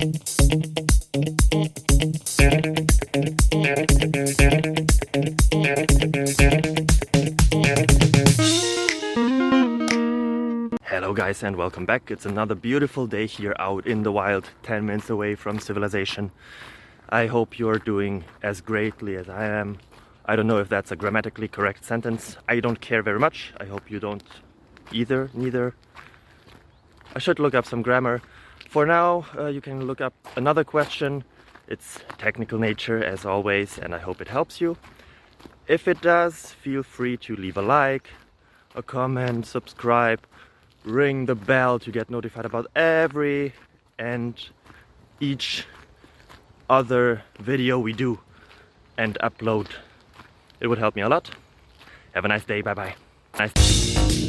Hello guys and welcome back. It's another beautiful day here out in the wild, 10 minutes away from civilization. I hope you're doing as greatly as I am. I don't know if that's a grammatically correct sentence. I don't care very much. I hope you don't neither. I should look up some grammar. For now, you can look up another question. It's technical nature as always, and I hope it helps you. If it does, feel free to leave a like, a comment, subscribe, ring the bell to get notified about every and each other video we do and upload. It would help me a lot. Have a nice day. Bye bye. Nice.